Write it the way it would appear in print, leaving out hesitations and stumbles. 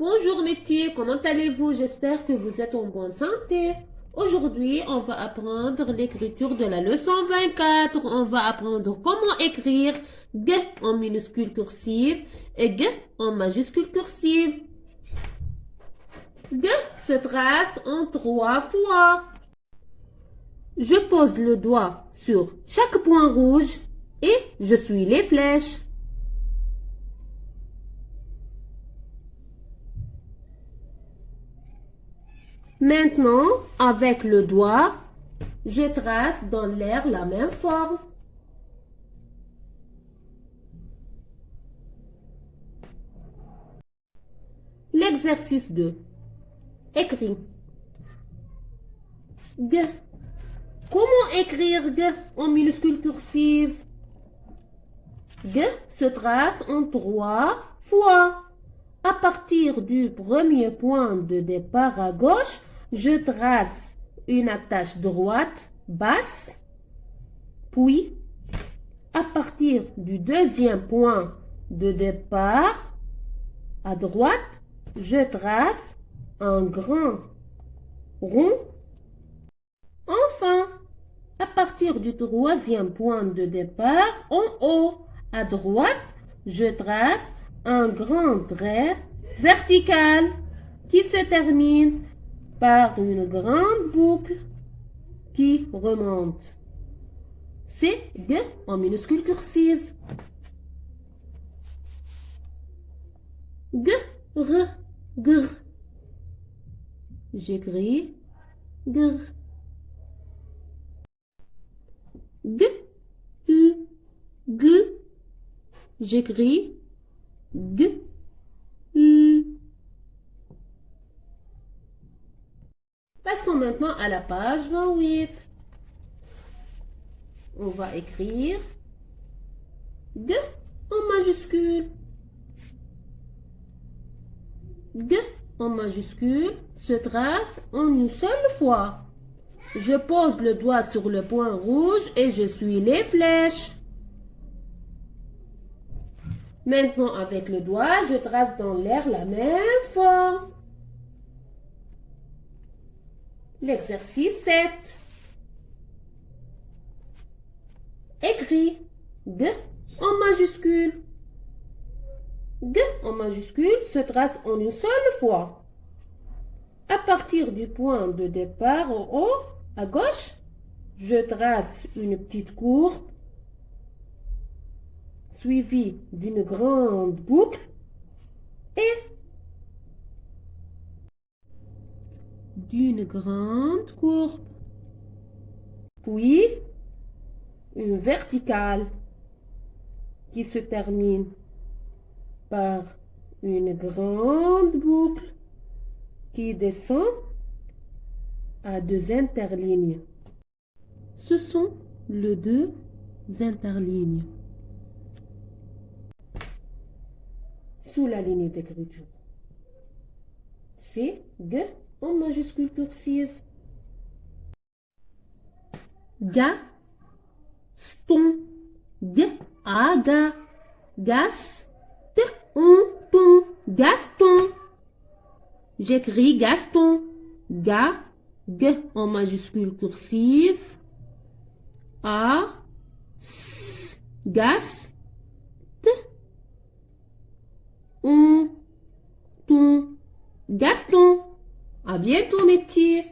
Bonjour mes petits, comment allez-vous? J'espère que vous êtes en bonne santé. Aujourd'hui, on va apprendre l'écriture de la leçon 24. On va apprendre comment écrire G en minuscule cursive et G en majuscule cursive. G se trace en 3 fois. Je pose le doigt sur chaque point rouge et je suis les flèches. Maintenant, avec le doigt, je trace dans l'air la même forme. L'exercice 2. Écris. G. Comment écrire G en minuscule cursive? G se trace en 3 fois. À partir du premier point de départ à gauche, je trace une attache droite basse, puis à partir du deuxième point de départ à droite, je trace un grand rond. Enfin, à partir du troisième point de départ en haut à droite, je trace un grand trait vertical qui se termine par une grande boucle qui remonte. C'est G en minuscule cursive. G, R, gr. J'écris gr. G, L, G. J'écris G, L. Passons maintenant à la page 28. On va écrire G en majuscule. G en majuscule se trace en une seule fois. Je pose le doigt sur le point rouge et je suis les flèches. Maintenant, avec le doigt, je trace dans l'air la même forme. L'exercice 7. Écris G en majuscule. G en majuscule se trace en une seule fois. À partir du point de départ en haut, à gauche, je trace une petite courbe suivie d'une grande boucle et d'une grande courbe. Puis, une verticale qui se termine par une grande boucle qui descend à 2 interlignes. Ce sont les 2 interlignes sous la ligne d'écriture. C'est G en majuscule cursive. Gaston. G, A, G. Gas, T, on, ton. Gaston. J'écris Gaston. Ga, G en majuscule cursive. A, S, gas, T, on, ton. Gaston. À bientôt mes petits.